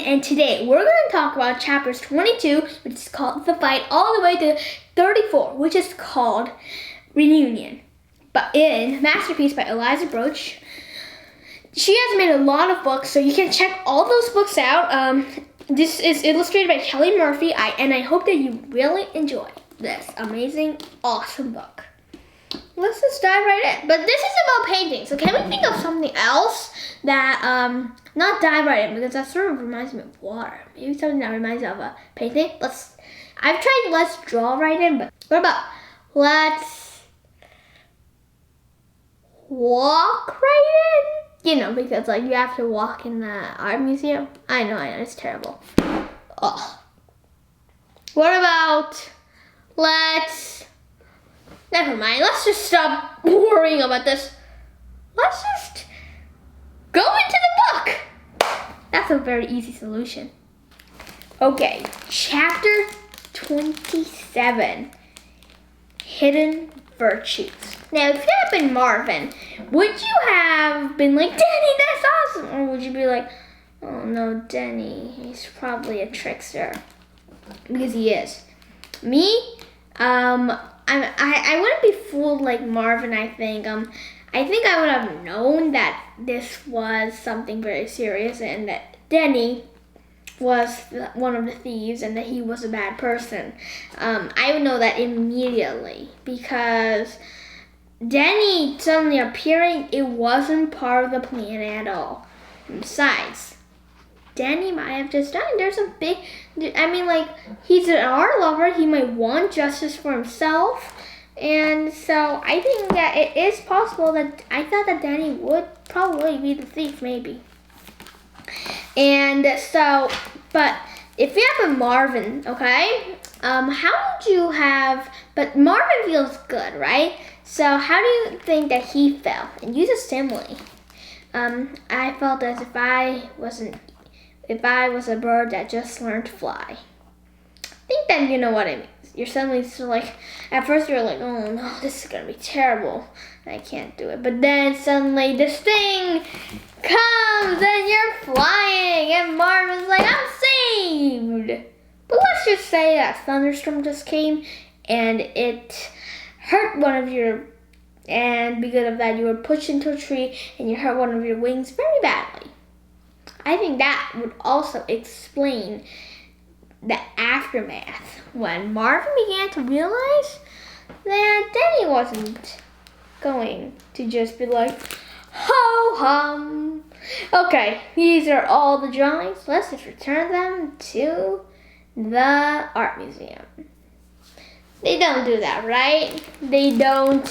And today we're going to talk about chapters 22, which is called The Fight, all the way to 34, which is called Reunion. But in Masterpiece by Eliza Broach. She has made a lot of books, so you can check all those books out. This is illustrated by Kelly Murphy, and I hope that you really enjoy this amazing, awesome book. Let's just dive right in. But this is about painting, so can we think of something else that, not dive right in, because that sort of reminds me of water. Maybe something that reminds me of a painting. I've tried let's draw right in, but what about let's walk right in? You know, because like you have to walk in the art museum. I know, it's terrible. Ugh. What about never mind, let's just stop worrying about this. Let's just go into the book. That's a very easy solution. Okay, chapter 27, Hidden Virtues. Now, if you had been Marvin, would you have been like, Denny, that's awesome? Or would you be like, oh no, Denny, he's probably a trickster. Because he is. Me, I wouldn't be fooled like Marvin, I think. I think I would have known that this was something very serious and that Denny was one of the thieves and that he was a bad person. I would know that immediately because Denny suddenly appearing, it wasn't part of the plan at all. And besides, Denny might have just died. There's a big, he's an art lover. He might want justice for himself. And so I think that it is possible that I thought that Danny would probably be the thief, maybe. And so, but if you have a Marvin, okay, how would you have, but Marvin feels good, right? So how do you think that he felt? And use a simile. I felt as if I was a bird that just learned to fly. I think that you know what I mean. You're suddenly so like, at first you're like, oh no, this is gonna be terrible. I can't do it. But then suddenly this thing comes and you're flying and Marvin's like, I'm saved. But let's just say that thunderstorm just came and it hurt one of your, and because of that you were pushed into a tree and you hurt one of your wings very badly. I think that would also explain the aftermath when Marvin began to realize that Denny wasn't going to just be like, ho hum. Okay, these are all the drawings. Let's just return them to the art museum. They don't do that, right? They don't.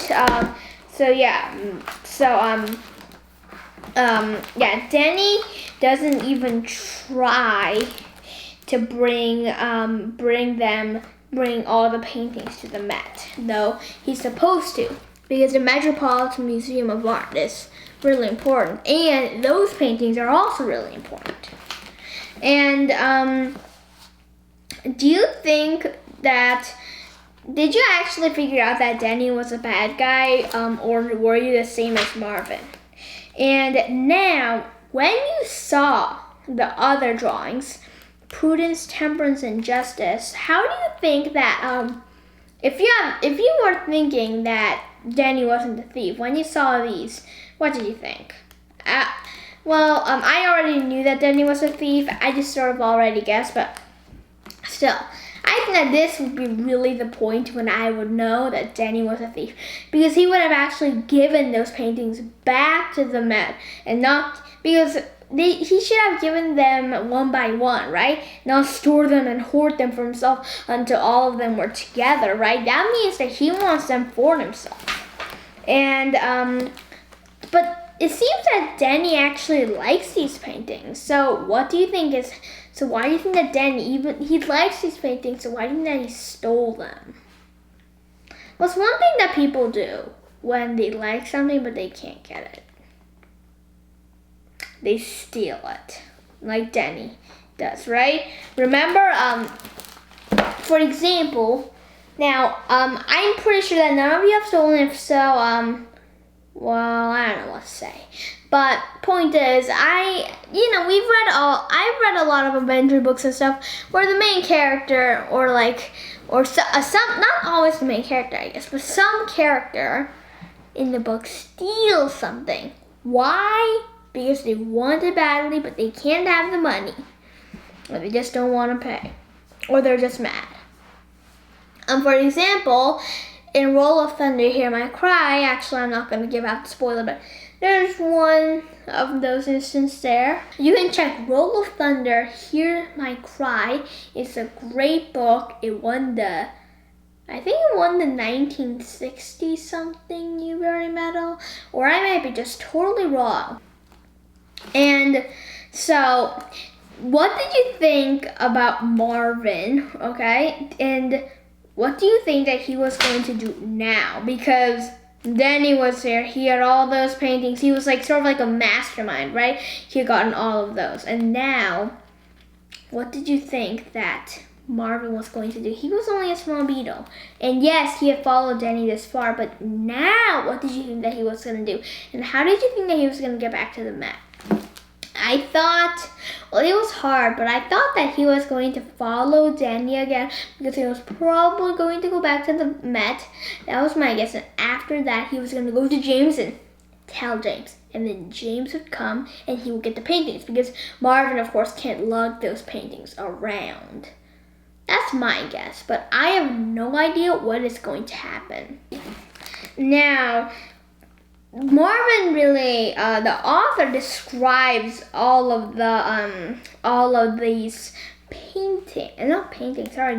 Denny doesn't even try to bring all the paintings to the Met, though he's supposed to, because the Metropolitan Museum of Art is really important, and those paintings are also really important. And do you think that, did you actually figure out that Denny was a bad guy, or were you the same as Marvin? And now, when you saw the other drawings, Prudence, Temperance, and Justice, how do you think that, if you were thinking that Denny wasn't the thief, when you saw these, what did you think? I already knew that Denny was a thief. I just sort of already guessed, but still, I think that this would be really the point when I would know that Denny was a thief, because he would have actually given those paintings back to the Met, and not because he should have given them one by one, right? Not store them and hoard them for himself until all of them were together, right? That means that he wants them for himself. And but it seems that Danny actually likes these paintings. So what do you think is? So why do you think that Danny he likes these paintings? So why do you think that he stole them? What's one thing that people do when they like something but they can't get it? They steal it, like Danny does, right? Remember, for example, now, I'm pretty sure that none of you have stolen it, so, well, I don't know what to say. But point is, I've read a lot of adventure books and stuff where the main character, some, not always the main character, I guess, but some character in the book steals something. Why? Because they want it badly, but they can't have the money. Or they just don't want to pay. Or they're just mad. For example, in Roll of Thunder, Hear My Cry, actually I'm not going to give out the spoiler, but there's one of those instances there. You can check Roll of Thunder, Hear My Cry. It's a great book. It won the 1960 something Newbery Medal, or I might be just totally wrong. And so, what did you think about Marvin, okay? And what do you think that he was going to do now? Because Danny was there, he had all those paintings, he was like sort of like a mastermind, right? He had gotten all of those. And now, what did you think that Marvin was going to do? He was only a small beetle. And yes, he had followed Danny this far, but now, what did you think that he was going to do? And how did you think that he was going to get back to the Met? I thought, well, it was hard, but I thought that he was going to follow Danny again because he was probably going to go back to the Met. That was my guess. And after that, he was going to go to James and tell James. And then James would come and he would get the paintings because Marvin, of course, can't lug those paintings around. That's my guess, but I have no idea what is going to happen. Now, Marvin really, the author describes all of these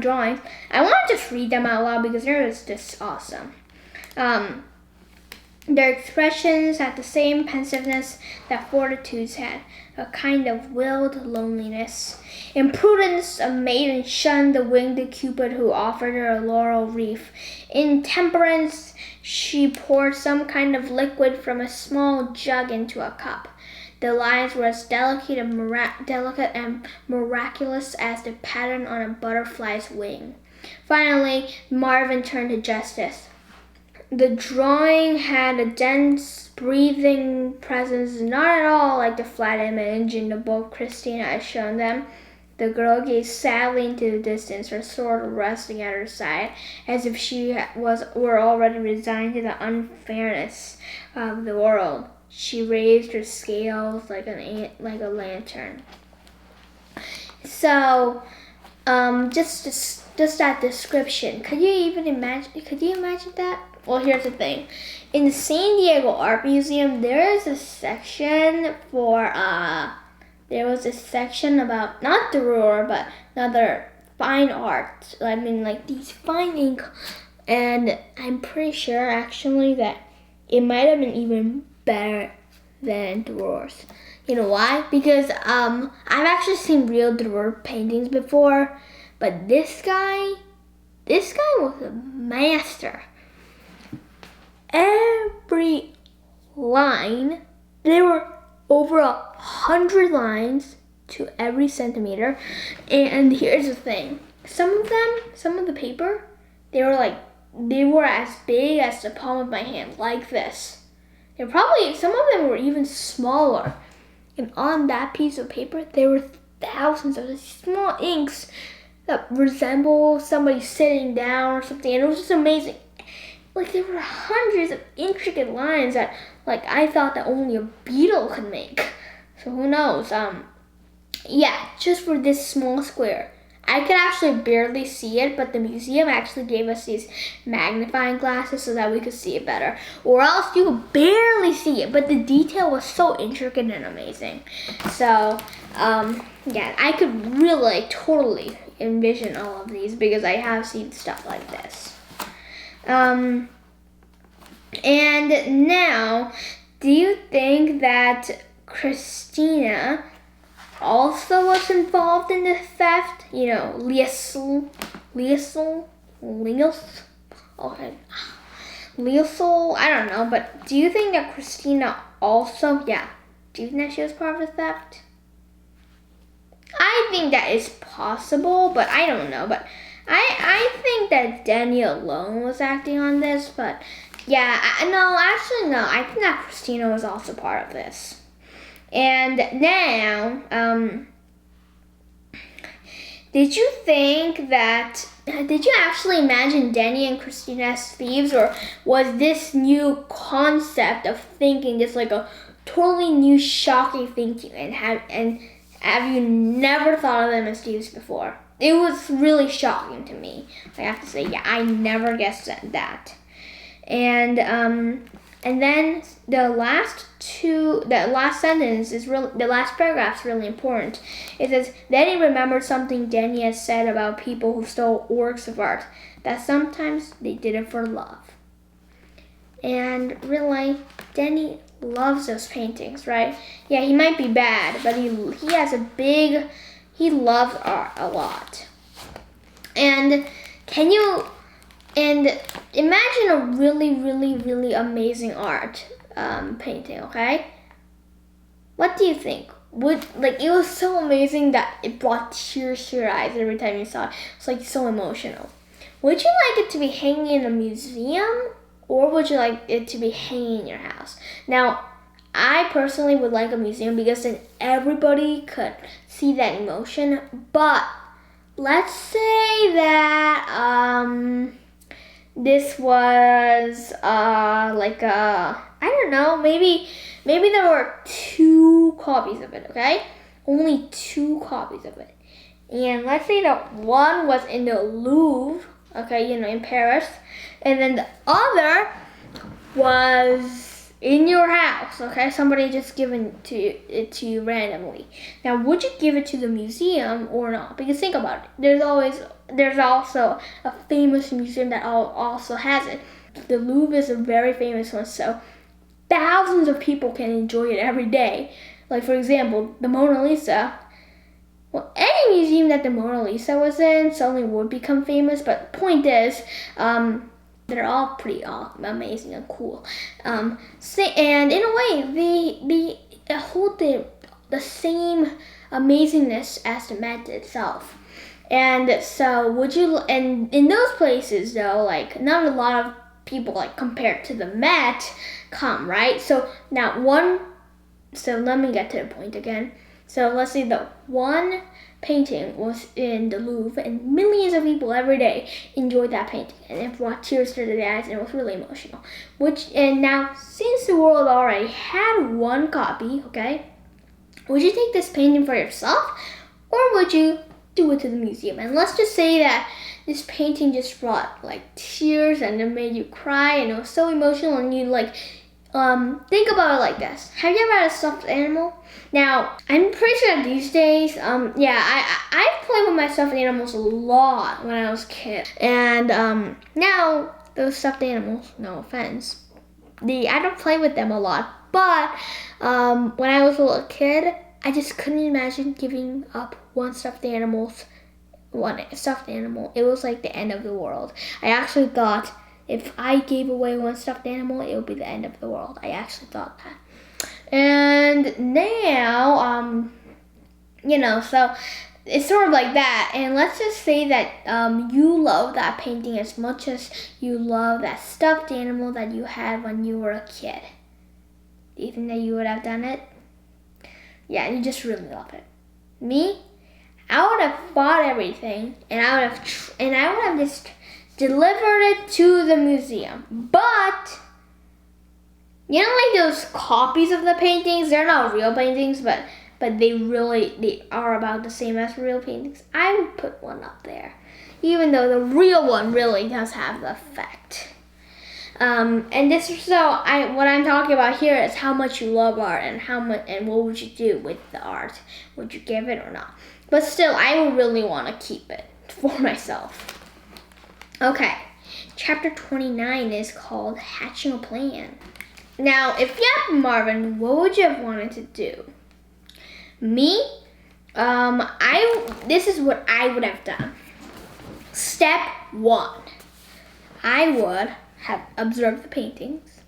drawings. I want to just read them out loud because they're just awesome. Their expressions had the same pensiveness that Fortitude's had, a kind of willed loneliness. In prudence, a maiden shunned the winged Cupid who offered her a laurel wreath. In temperance, she poured some kind of liquid from a small jug into a cup. The lines were as delicate and miraculous as the pattern on a butterfly's wing. Finally, Marvin turned to Justice. The drawing had a dense, breathing presence, not at all like the flat image in the book Christina had shown them. The girl gazed sadly into the distance, her sword resting at her side, as if she were already resigned to the unfairness of the world. She raised her scales like a lantern. So, just that description. Could you imagine that? Well, here's the thing. In the San Diego Art Museum, there was a section about not Durer, but another fine art. I mean, like these fine ink, and I'm pretty sure actually that it might have been even better than Durer's. You know why? Because I've actually seen real Durer paintings before, but this guy was a master. Every line, there were over 100 lines to every centimeter. And here's the thing. Some of the paper, they were as big as the palm of my hand, like this. Some of them were even smaller. And on that piece of paper, there were thousands of these small inks that resemble somebody sitting down or something. And it was just amazing. Like, there were hundreds of intricate lines that, like, I thought that only a beetle could make. So who knows? Yeah, just for this small square, I could actually barely see it, but the museum actually gave us these magnifying glasses so that we could see it better. Or else you could barely see it, but the detail was so intricate and amazing. So, yeah, I could really totally envision all of these because I have seen stuff like this. And now, do you think that Christina also was involved in the theft? You know, Liesl, okay, Liesl, I don't know, but do you think that Christina also, do you think that she was part of the theft? I think that is possible, but I don't know, but I think that Danny alone was acting on this, but yeah, no, I think that Christina was also part of this. And now, did you actually imagine Danny and Christina as thieves, or was this new concept of thinking just like a totally new, shocking thinking, and have you never thought of them as thieves before? It was really shocking to me. I have to say, I never guessed that. And then the last sentence is really, the last paragraph is really important. It says, Danny remembered something Danny has said about people who stole works of art, that sometimes they did it for love. And really, Danny loves those paintings, right? Yeah, he might be bad, but he loves art a lot. And imagine a really, really, really amazing art painting, okay? What do you think? It was so amazing that it brought tears to your eyes every time you saw it. It's like so emotional. Would you like it to be hanging in a museum, or would you like it to be hanging in your house? Now, I personally would like a museum because then everybody could see that emotion. But let's say that this was I don't know, maybe there were 2 copies of it, okay? Only 2 copies of it. And let's say that one was in the Louvre, okay, in Paris, and then the other was in your house, okay? Somebody just given it to you randomly. Now, would you give it to the museum or not? Because think about it. There's also a famous museum that also has it. The Louvre is a very famous one, so thousands of people can enjoy it every day. Like, for example, the Mona Lisa. Well, any museum that the Mona Lisa was in suddenly would become famous, but the point is, they're all pretty amazing and cool. And in a way, they hold the same amazingness as the Met itself. And so, and in those places though, like, not a lot of people, like, compared to the Met come, right? So let me get to the point again. So let's say the one painting was in the Louvre, and millions of people every day enjoyed that painting, and it brought tears to their eyes, and it was really emotional. And now, since the world already had one copy, okay, would you take this painting for yourself, or would you do it to the museum? And let's just say that this painting just brought like tears, and it made you cry, and it was so emotional, and you think about it like this. Have you ever had a stuffed animal? Now, I'm pretty sure these days, I played with my stuffed animals a lot when I was a kid. And now, those stuffed animals, no offense, I don't play with them a lot. But when I was a little kid, I just couldn't imagine giving up one stuffed animal. It was like the end of the world. I actually thought, if I gave away one stuffed animal, it would be the end of the world. I actually thought that. And now, so it's sort of like that. And let's just say that you love that painting as much as you love that stuffed animal that you had when you were a kid. Do you think that you would have done it? Yeah, you just really love it. Me, I would have bought everything, and I would have just delivered it to the museum. But like those copies of the paintings, they're not real paintings, but but they are about the same as real paintings, I would put one up there, even though the real one really does have the effect. What I'm talking about here is how much you love art and what would you do with the art? Would you give it or not? But still, I would really want to keep it for myself. Okay, chapter 29 is called Hatching a Plan. Now, if you have Marvin, what would you have wanted to do? Me, this is what I would have done. Step 1, I would have observed the paintings.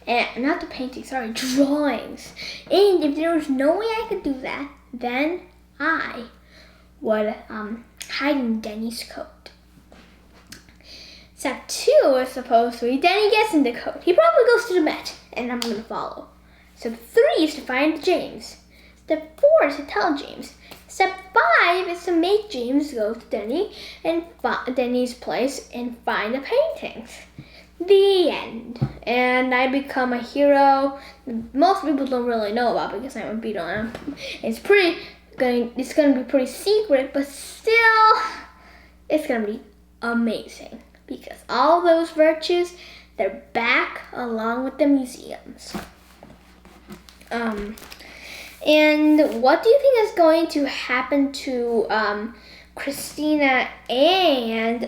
And not the paintings, sorry, drawings. And if there was no way I could do that, then I would hide in Denny's coat. Step 2 is supposed to be Denny gets in the coat. He probably goes to the Met, and I'm going to follow. Step 3 is to find James. Step 4 is to tell James. Step 5 is to make James go to Denny's place and find the paintings. The end. And I become a hero. Most people don't really know about because I'm a beetle. It's going to be pretty secret, but still, it's going to be amazing. Because all those virtues, they're back along with the museums. And what do you think is going to happen to Christina and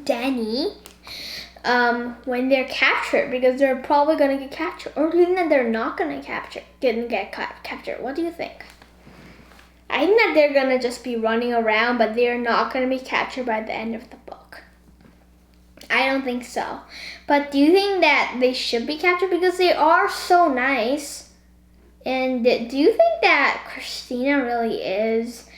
Danny when they're captured? Because they're probably going to get captured. Or even that they're not going to get captured. What do you think? I think that they're going to just be running around, but they're not going to be captured by the end of the book. I don't think so. But do you think that they should be captured? Because they are so nice. And do you think that Christina really is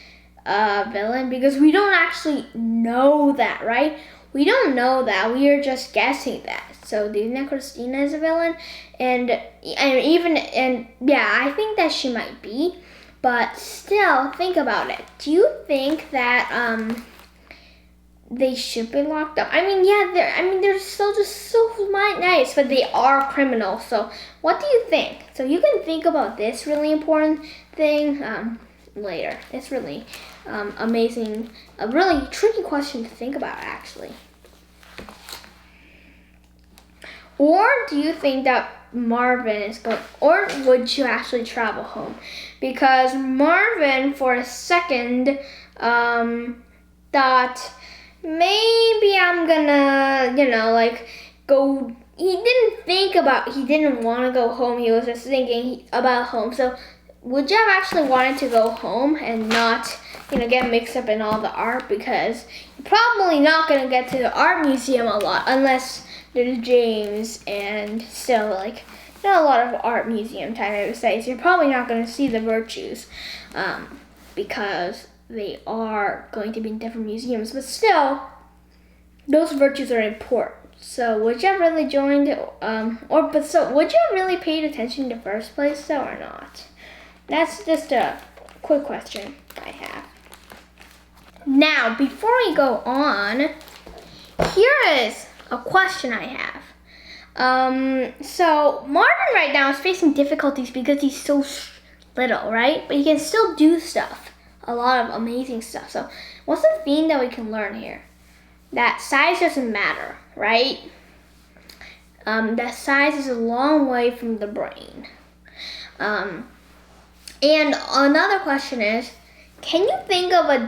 a villain? Because we don't actually know that, right? We don't know that. We are just guessing that. So do you think that Christina is a villain? And yeah, I think that she might be. But still, think about it. Do you think that they should be locked up? They're still just so nice, but they are criminals. So what do you think? So you can think about this really important thing later. It's really amazing, a really tricky question to think about, actually. Or do you think that Marvin is going, or would you actually travel home? Because Marvin, for a second, thought maybe I'm gonna, go. He didn't want to go home. He was just thinking about home. So would you have actually wanted to go home and not, get mixed up in all the art? Because you're probably not gonna get to the art museum a lot unless there's James, and still, not a lot of art museum time, I would say. So you're probably not going to see the virtues because they are going to be in different museums. But still, those virtues are important. So would you have really joined, would you have really paid attention in the first place, though, or not? That's just a quick question I have. Now, before we go on, here is a question I have. So Marvin right now is facing difficulties because he's so little, right? But he can still do stuff, a lot of amazing stuff. So what's the theme that we can learn here? That size doesn't matter, right? That size is a long way from the brain. And another question is, can you think of a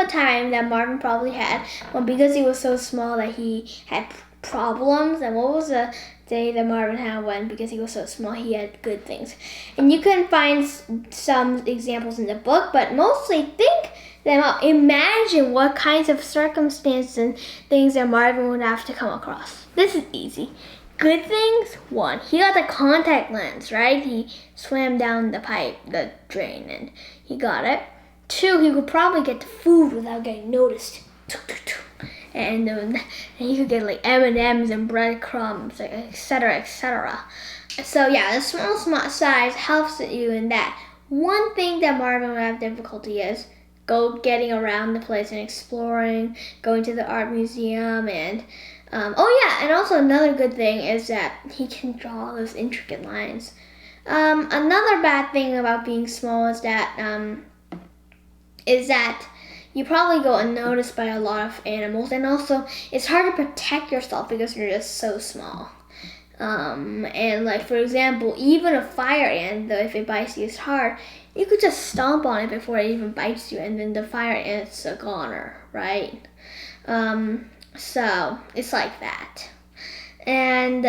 time that Marvin probably had when, because he was so small, that he had problems? And what was the day that Marvin had when, because he was so small, he had good things? And you can find some examples in the book, but mostly think them up. Imagine what kinds of circumstances and things that Marvin would have to come across. This is easy. Good things, 1, he got the contact lens, right? He swam down the drain, and he got it. 2, he could probably get the food without getting noticed. And he could get M&Ms and breadcrumbs, etc., etc. So yeah, the small size helps you in that. One thing that Marvin would have difficulty is getting around the place and exploring, going to the art museum, and and also another good thing is that he can draw those intricate lines. Another bad thing about being small is that you probably go unnoticed by a lot of animals, and also it's hard to protect yourself because you're just so small. And like for example, even a fire ant, though if it bites you, it's hard. You could just stomp on it before it even bites you, and then the fire ant's a goner, right? So it's like that. And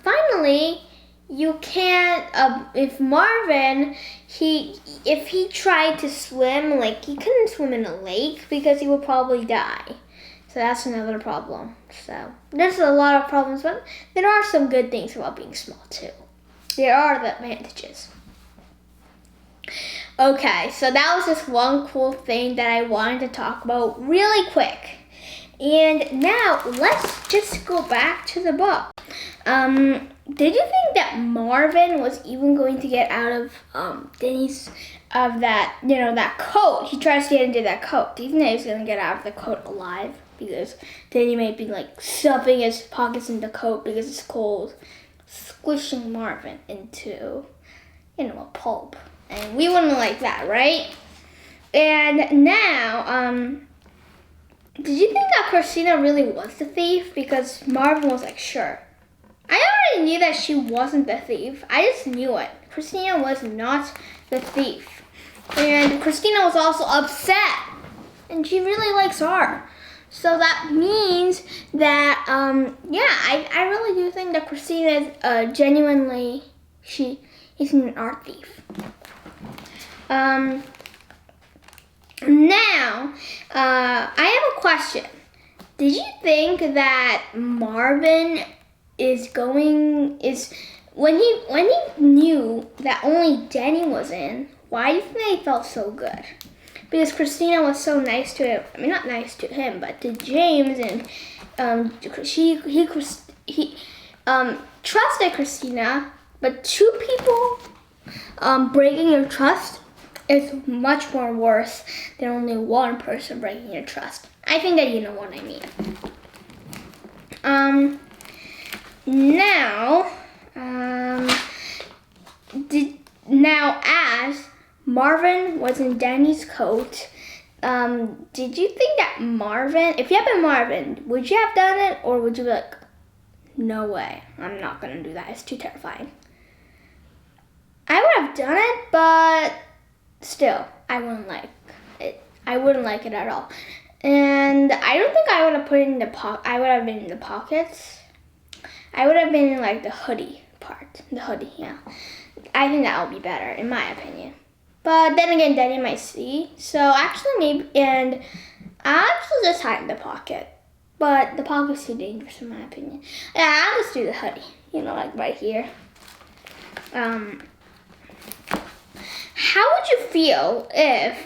finally, you can't. If Marvin, if he tried to swim, like he couldn't swim in a lake because he would probably die. So that's another problem. So there's a lot of problems, but there are some good things about being small too. There are the advantages. Okay, so that was just one cool thing that I wanted to talk about really quick. And now let's just go back to the book. Did you think that Marvin was even going to get out of Danny's that coat? He tries to get into that coat. Do you think that he's gonna get out of the coat alive? Because Danny might be like stuffing his pockets in the coat because it's cold, squishing Marvin into a pulp. And we wouldn't like that, right? And now, did you think that Christina really was the thief? Because Marvin was like, sure. I already knew that she wasn't the thief. I just knew it. Christina was not the thief. And Christina was also upset. And she really likes her. So that means that, I really do think that Christina is genuinely, she isn't an art thief. Now, I have a question. Did you think that Marvin when he knew that only Danny was in, why do you think they felt so good? Because Christina was so nice to him. I mean, not nice to him, but to James, and he trusted Christina. But two people breaking your trust is much more worse than only one person breaking your trust. I think that you know what I mean. Now as Marvin was in Danny's coat, did you think that Marvin, if you had been Marvin, would you have done it, or would you be like, no way, I'm not gonna do that, it's too terrifying? I would have done it, but still, I wouldn't like it. I wouldn't like it at all. And I don't think I would have put it in the I would have been in the pockets. I would have been in like the hoodie part. The hoodie, yeah. I think that would be better, in my opinion. But then again, Danny might see. So actually, maybe, and I'll actually just hide in the pocket. But the pocket's too dangerous, in my opinion. Yeah, I'll just do the hoodie. Like right here. How would you feel if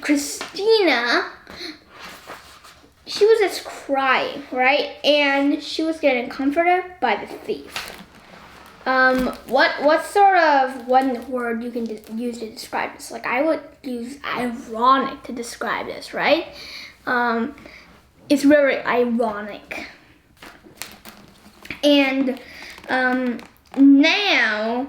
Christina, she was just crying, right? And she was getting comforted by the thief. What sort of one word you can use to describe this? Like, I would use ironic to describe this, right? It's very ironic. And now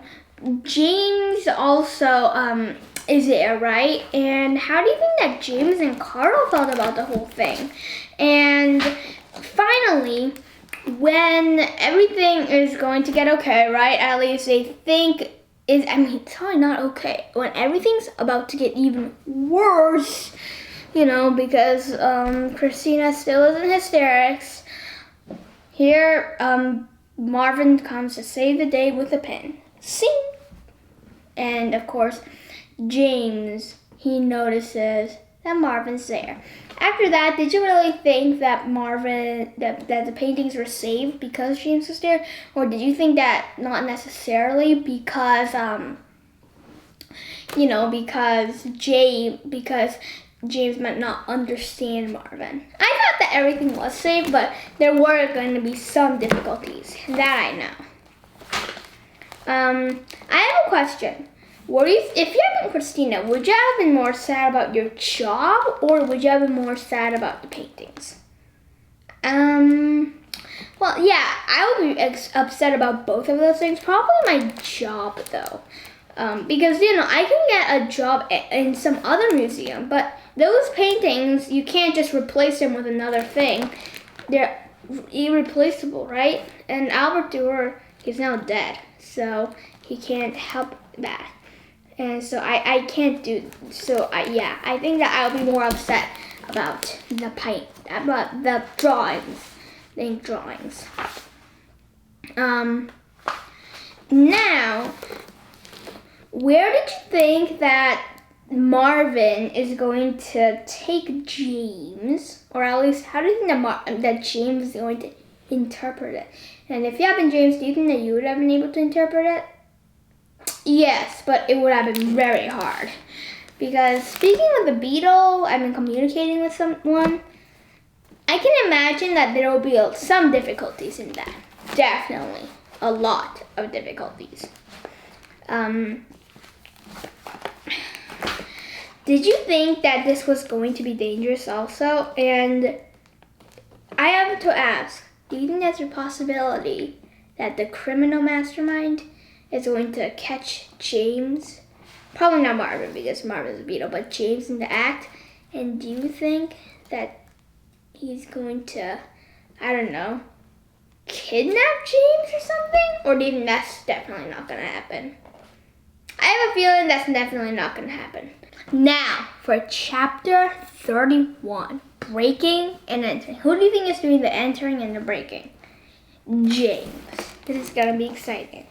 James also is there, right? And how do you think that James and Carl felt about the whole thing? And finally, when everything is going to get okay, right? At least they think it's probably not okay. When everything's about to get even worse, because Christina still is in hysterics. Here, Marvin comes to save the day with a pen. Sing! And of course, James, he notices that Marvin's there. After that, did you really think that that the paintings were saved because James was there? Or did you think that not necessarily because, because James might not understand Marvin? I thought that everything was saved, but there were going to be some difficulties. That I know. I have a question. If you had been Christina, would you have been more sad about your job, or would you have been more sad about the paintings? Well, yeah, I would be upset about both of those things. Probably my job, though. Because, I can get a job in some other museum, but those paintings, you can't just replace them with another thing. They're irreplaceable, right? And Albert Dürer is now dead, so he can't help that. And so I can't do, so I think that I'll be more upset about about the drawings. Now, where did you think that Marvin is going to take James, or at least how do you think that James is going to interpret it? And if you have been James, do you think that you would have been able to interpret it? Yes, but it would have been very hard. Because speaking with a beetle, communicating with someone, I can imagine that there will be some difficulties in that. Definitely. A lot of difficulties. Did you think that this was going to be dangerous also? And I have to ask, do you think there's a possibility that the criminal mastermind is going to catch James? Probably not Marvin, because Marvin's a beetle, but James in the act. And do you think that he's going to, kidnap James or something? Or do you think that's definitely not going to happen? I have a feeling that's definitely not going to happen. Now, for chapter 31, breaking and entering. Who do you think is doing the entering and the breaking? James. This is going to be exciting.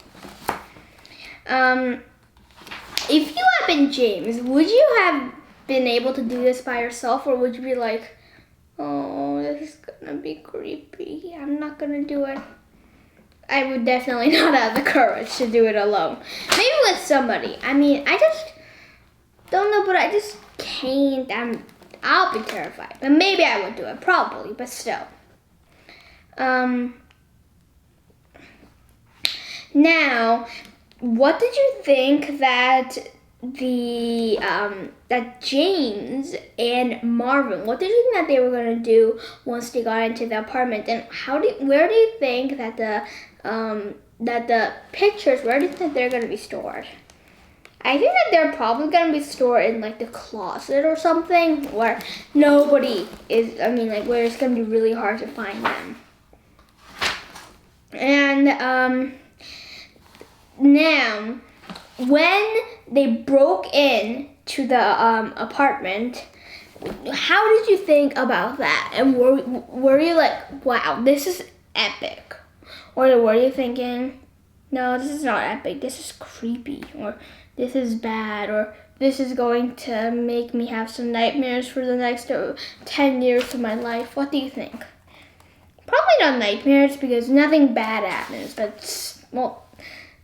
If you had been James, would you have been able to do this by yourself, or would you be like, oh, this is gonna be creepy, I'm not gonna do it? I would definitely not have the courage to do it alone. Maybe with somebody. I just don't know, but I just can't. I'll be terrified. But maybe I would do it, probably, but still. Now, what did you think that that James and Marvin, what did you think that they were going to do once they got into the apartment? And where do you think that the pictures, where do you think they're going to be stored? I think that they're probably going to be stored in like the closet or something where nobody is, where it's going to be really hard to find them. And now, when they broke in to the apartment, how did you think about that? And were you like, wow, this is epic? Or were you thinking, no, this is not epic, this is creepy, or this is bad, or this is going to make me have some nightmares for the next 10 years of my life? What do you think? Probably not nightmares, because nothing bad happens, but, well,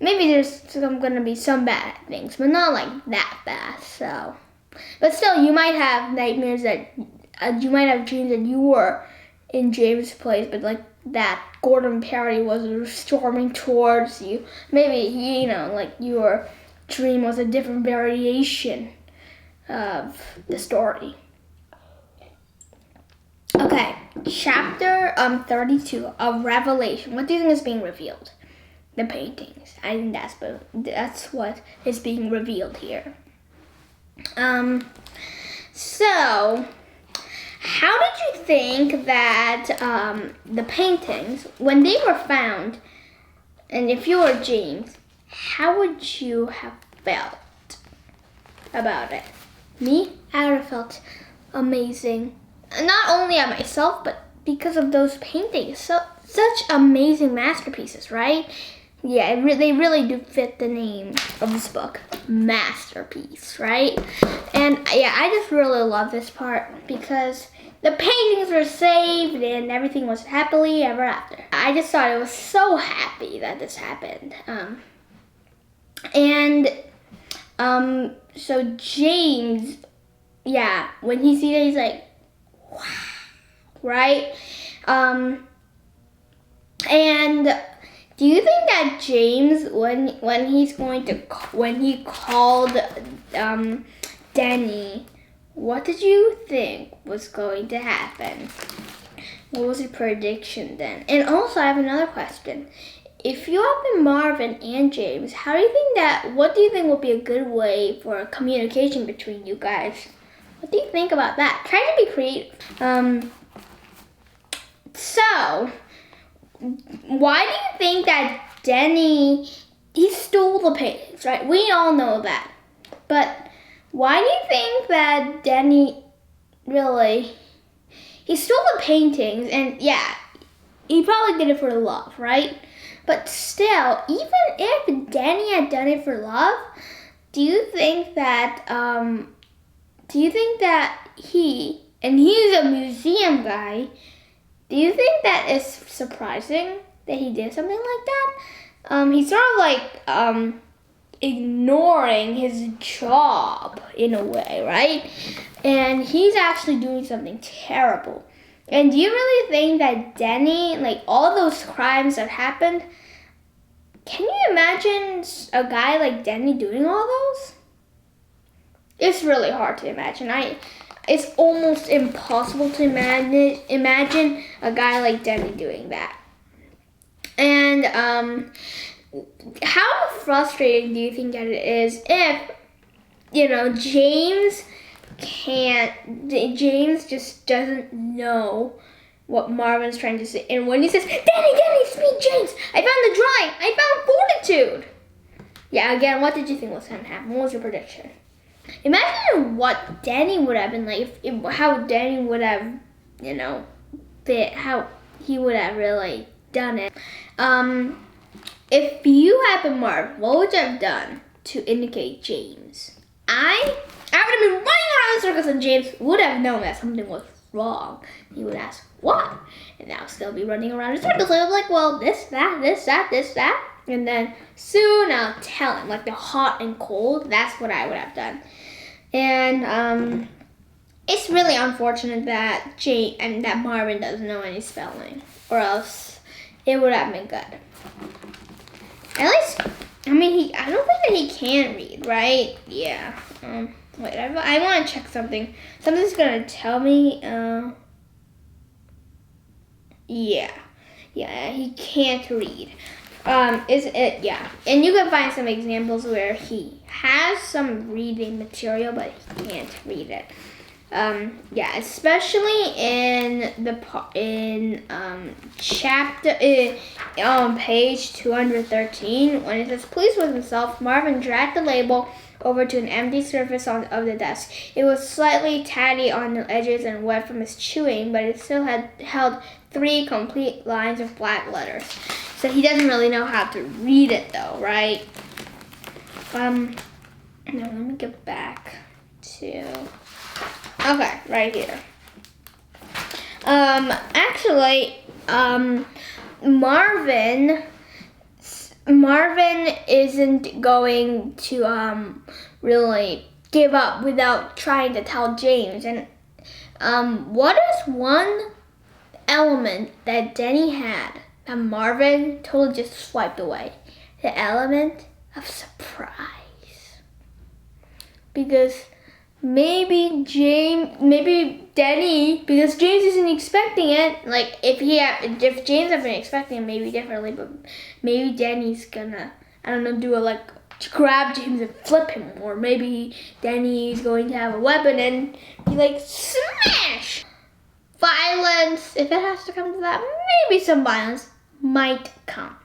maybe there's gonna be some bad things, but not like that bad, so. But still, you might have nightmares that, you might have dreams that you were in James' place, but like that Gordon Perry was storming towards you. Maybe, like your dream was a different variation of the story. Okay, chapter 32 of Revelation. What do you think is being revealed? The paintings. I think that's what is being revealed here. So, how did you think that the paintings, when they were found, and if you were James, how would you have felt about it? Me, I would have felt amazing. Not only at myself, but because of those paintings. Such amazing masterpieces, right? Yeah, they really do fit the name of this book, masterpiece, right? And yeah, I just really love this part because the paintings were saved and everything was happily ever after. I just thought it was so happy that this happened. So James, yeah, when he sees it, he's like, wow, right? And do you think that James, when he called Denny, what did you think was going to happen? What was your prediction then? And also, I have another question. If you have been Marvin and James, what do you think would be a good way for communication between you guys? What do you think about that? Try to be creative. So, why do you think that Danny, he stole the paintings, right? We all know that. But why do you think that Danny he stole the paintings, and yeah, he probably did it for love, right? But still, even if Danny had done it for love, do you think that he's a museum guy, do you think that is surprising that he did something like that? He's sort of ignoring his job in a way, right? And he's actually doing something terrible. And do you really think that Danny, all those crimes that happened, can you imagine a guy like Danny doing all those? It's really hard to imagine. It's almost impossible to imagine a guy like Danny doing that. And how frustrating do you think that it is if, James just doesn't know what Marvin's trying to say. And when he says, Danny, it's me, James. I found the drawing. I found Fortitude. Yeah, again, what did you think was going to happen? What was your prediction? Imagine what Danny would have been like, how Danny would have, how he would have really done it. If you had been Marv, what would you have done to indicate James? I would have been running around in circles, and James would have known that something was wrong. He would ask, what? And I'll still be running around in circles. I was like, well, this, that. And then soon I'll tell him, the hot and cold. That's what I would have done. And it's really unfortunate that that Marvin doesn't know any spelling, or else it would have been good. At least, I don't think that he can read, right? Yeah. Wait, I want to check something. Something's gonna tell me. Yeah, he can't read. Yeah. And you can find some examples where he has some reading material, but he can't read it. Yeah, especially in page 213, when it says, pleased with himself, Marvin dragged the label over to an empty surface of the desk. It was slightly tatty on the edges and wet from his chewing, but it still had held 3 complete lines of black letters. So he doesn't really know how to read it though, right? Now let me get back to... Okay, right here. Marvin isn't going to really give up without trying to tell James. And what is one element that Danny had that Marvin totally just swiped away? The element of surprise. Because maybe Danny, because James isn't expecting it. If James had been expecting it, maybe differently, but maybe Danny's gonna, do grab James and flip him, or maybe Danny's going to have a weapon and be smash. Violence, if it has to come to that, maybe some violence might come.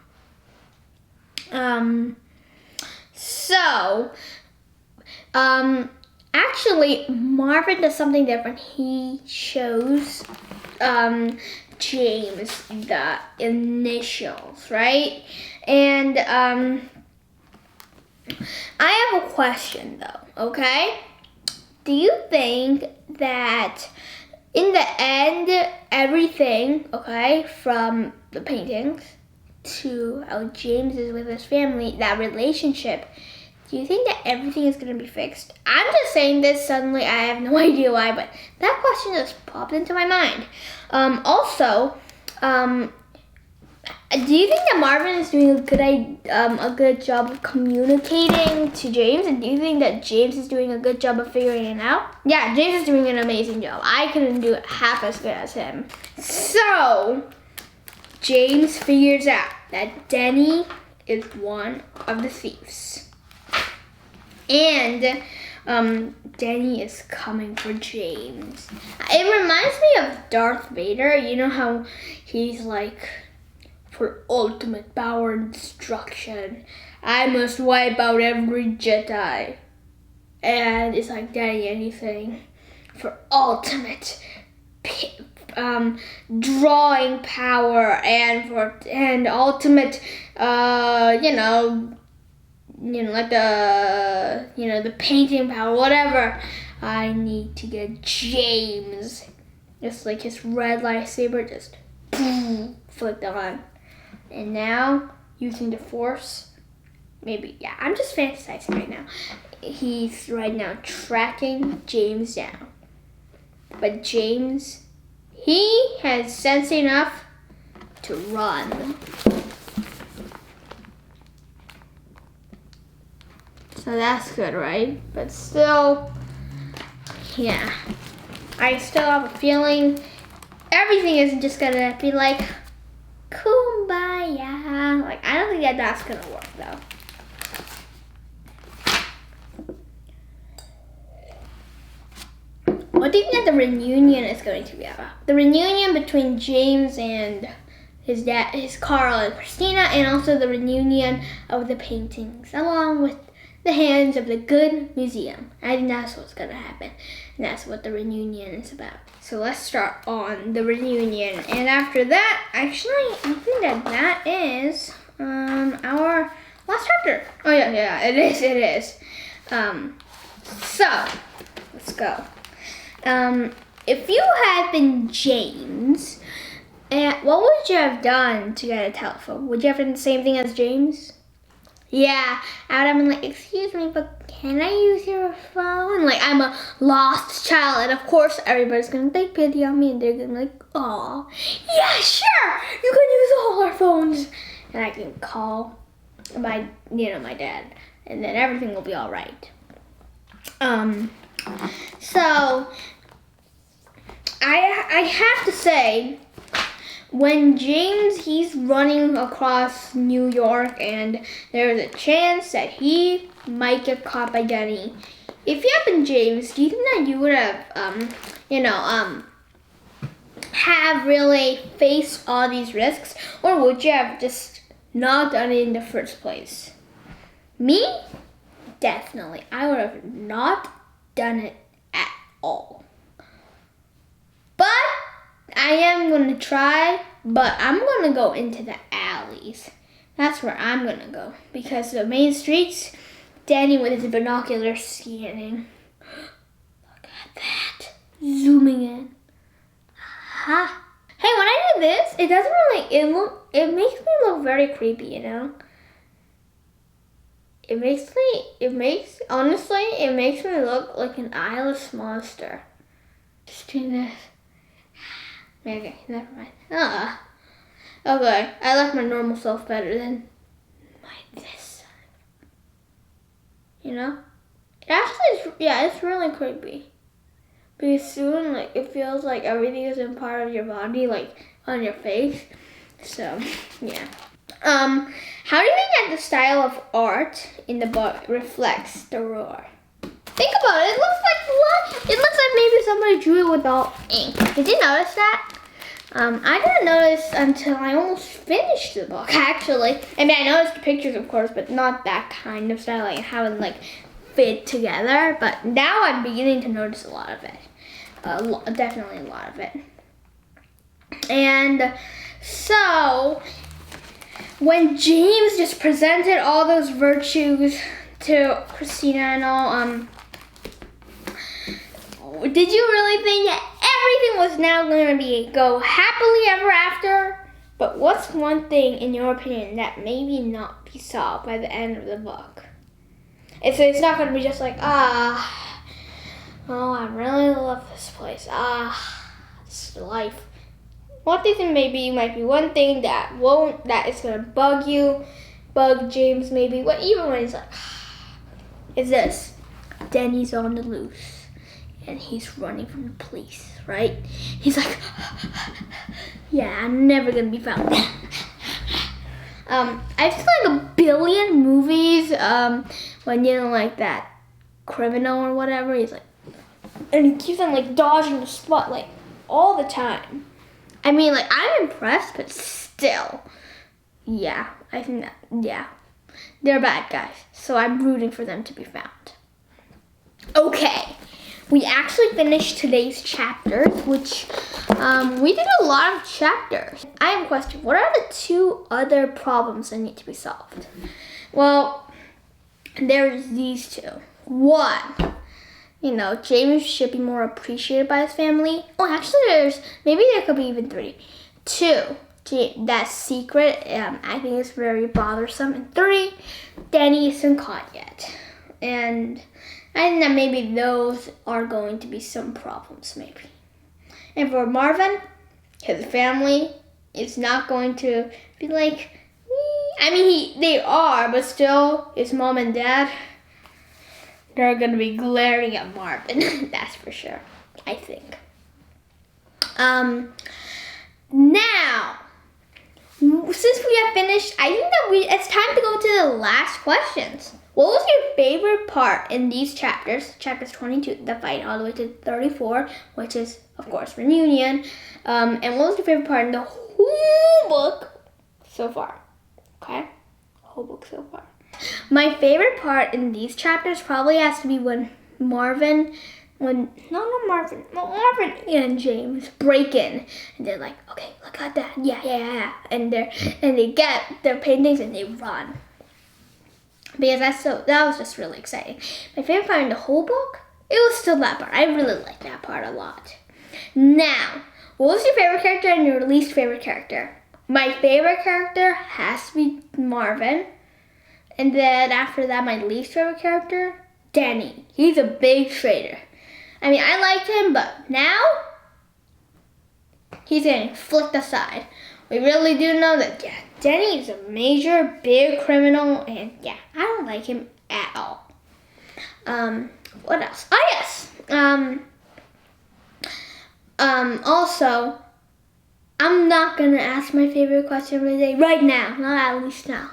Actually, Marvin does something different. He shows James the initials, right? And I have a question though, okay? Do you think that in the end, everything, okay, from the paintings to how James is with his family, that relationship, do you think that everything is going to be fixed? I'm just saying this suddenly. I have no idea why, but that question just popped into my mind. Also, Do you think that Marvin is doing a good job of communicating to James? And do you think that James is doing a good job of figuring it out? Yeah, James is doing an amazing job. I couldn't do it half as good as him. So, James figures out that Denny is one of the thieves. And Denny is coming for James. It reminds me of Darth Vader. You know how he's like, for ultimate power and destruction, I must wipe out every Jedi. And it's like, Daddy, anything for ultimate drawing power and ultimate like the painting power, whatever. I need to get James. Just like his red lightsaber just boom, flipped on. And now, using the Force, maybe, yeah, I'm just fantasizing right now. He's right now tracking James down. But James, he has sense enough to run. So that's good, right? But still, yeah. I still have a feeling everything isn't just gonna be like, kumbaya. Like, I don't think that that's gonna work though. What do you think that the reunion is going to be about? The reunion between James and his dad, his Carl and Christina, and also the reunion of the paintings, along with the hands of the good museum. I think that's what's gonna happen. And that's what the reunion is about. So let's start on the reunion. And after that, actually, I think that is our last chapter. Oh yeah, it is. So, let's go. If you had been James, what would you have done to get a telephone? Would you have done the same thing as James? Yeah, I would have been like, excuse me, but can I use your phone? Like, I'm a lost child, and of course, everybody's gonna take pity on me, and they're gonna be like, aw, yeah, sure, you can use all our phones. And I can call my dad, and then everything will be all right. So, I have to say, when James, he's running across New York and there's a chance that he might get caught by Denny. If you had been James, do you think that you would have, have really faced all these risks? Or would you have just not done it in the first place? Me? Definitely. I would have not done it at all. But I am going to try, but I'm going to go into the alleys. That's where I'm going to go. Because the main streets, Danny with his binoculars scanning. Look at that. Zooming in. Aha. Hey, when I do this, it doesn't really, it makes me look very creepy, you know? Honestly, it makes me look like an eyeless monster. Just doing this. Okay, never mind. Okay, I like my normal self better than this side. You know? It actually it's really creepy. Because soon, it feels like everything is in part of your body, on your face. So, yeah. How do you think that the style of art in the book reflects the roar? Think about it. It looks like maybe somebody drew it without ink. Did you notice that? I didn't notice until I almost finished the book, actually. I mean, I noticed the pictures, of course, but not that kind of style, how it, fit together. But now I'm beginning to notice a lot of it. Definitely a lot of it. And so, when James just presented all those virtues to Christina and all, did you really think that everything was now going to go happily ever after? But what's one thing, in your opinion, that maybe not be solved by the end of the book? It's not going to be just like, I really love this place. This life. autism might be one thing that is gonna bug James maybe. Even when he's like, is this Danny's on the loose and he's running from the police, right? He's like, yeah, I'm never gonna be found. I've seen like a billion movies when like that criminal or whatever, he's like, and he keeps on like dodging the spotlight all the time. I mean, like, I'm impressed, but still, yeah, I think that, yeah, they're bad guys, so I'm rooting for them to be found. Okay, we actually finished today's chapters, which we did a lot of chapters. I have a question. What are the 2 other problems that need to be solved? Well, there's these 2. 1, James should be more appreciated by his family. Oh, actually, there could be even 3. 2, that secret, I think is very bothersome. And 3, Danny isn't caught yet. And I think that maybe those are going to be some problems, maybe. And for Marvin, his family is not going to be like, I mean, they are, but still, his mom and dad, they're going to be glaring at Marvin. That's for sure, I think. Now, since we have finished, I think that it's time to go to the last questions. What was your favorite part in these chapters? Chapters 22, the fight, all the way to 34, which is, of course, reunion. And what was your favorite part in the whole book so far? Okay? Whole book so far. My favorite part in these chapters probably has to be when Marvin and James break in, and they're like, okay, look at that, yeah, and they get their paintings and they run. Because that was just really exciting. My favorite part in the whole book, it was still that part. I really liked that part a lot. Now, what was your favorite character and your least favorite character? My favorite character has to be Marvin. And then after that, my least favorite character, Danny. He's a big traitor. I mean, I liked him, but now he's getting flicked aside. We really do know that, yeah, Danny is a major, big criminal, and yeah, I don't like him at all. What else? Oh, yes. Also, I'm not gonna ask my favorite question of the day right now, not at least now.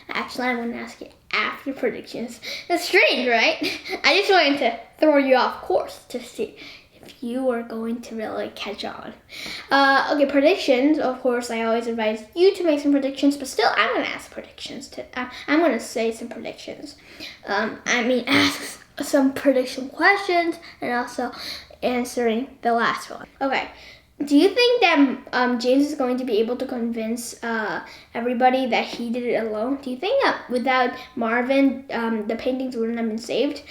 Actually, I'm gonna ask it after predictions. That's strange, right? I just wanted to throw you off course to see if you are going to really catch on. Okay, predictions. Of course, I always advise you to make some predictions, but still, I'm gonna ask predictions. I'm gonna say some predictions. Ask some prediction questions and also answering the last one. Okay. Do you think that James is going to be able to convince everybody that he did it alone? Do you think that without Marvin, the paintings wouldn't have been saved?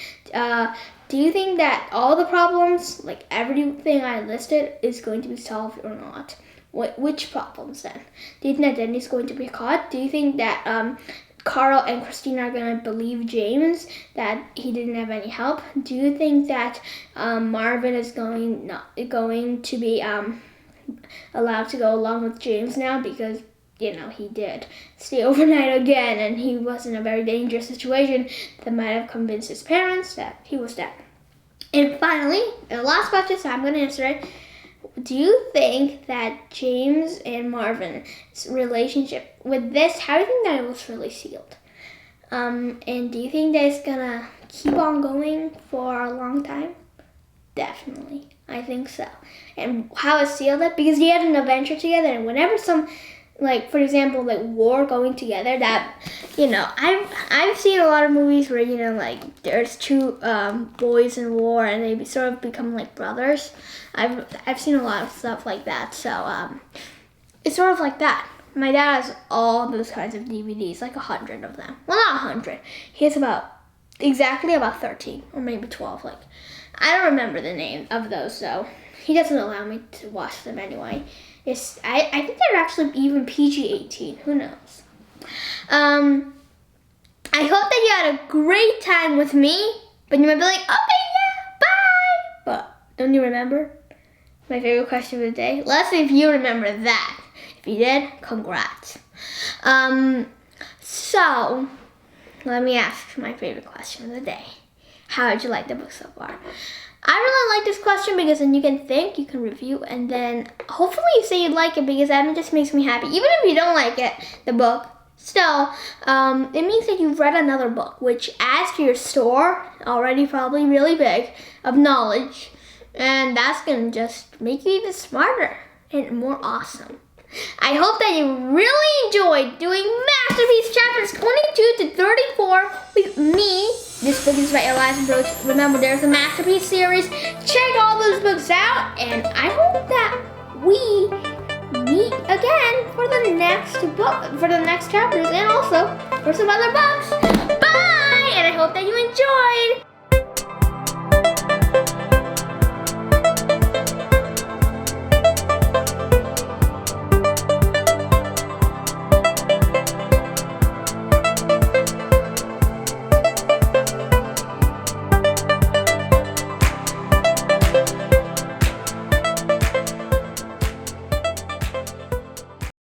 Do you think that all the problems, like everything I listed, is going to be solved or not? Which problems then? Do you think that Danny's going to be caught? Do you think that Carl and Christina are going to believe James that he didn't have any help? Do you think that Marvin is going to be allowed to go along with James now because, he did stay overnight again and he was in a very dangerous situation that might have convinced his parents that he was dead? And finally, the last question, so I'm going to answer it. Do you think that James and Marvin's relationship with this, how do you think that it was really sealed? And do you think that it's gonna keep on going for a long time? Definitely, I think so. And how is sealed that? Because they had an adventure together, and whenever some, like, for example, like war going together, that, I've seen a lot of movies where, like there's two boys in war and they sort of become like brothers. I've seen a lot of stuff like that, so it's sort of like that. My dad has all those kinds of DVDs, like 100 of them. Well, not 100. He has exactly about 13 or maybe 12. Like, I don't remember the name of those, so he doesn't allow me to watch them anyway. I think they're actually even PG-18. Who knows? I hope that you had a great time with me, but you might be like, okay, yeah, bye. But don't you remember? My favorite question of the day. Let's see if you remember that. If you did, congrats. So, let me ask my favorite question of the day. How did you like the book so far? I really like this question because then you can think, you can review, and then hopefully you say you like it because that just makes me happy. Even if you don't like it, the book, still, it means that you've read another book, which adds to your store, already probably really big, of knowledge. And that's going to just make you even smarter and more awesome. I hope that you really enjoyed doing Masterpiece Chapters 22 to 34 with me. This book is by Elias Mbarose. Remember, there's a Masterpiece series. Check all those books out. And I hope that we meet again for the next book, for the next chapters, and also for some other books. Bye! And I hope that you enjoyed.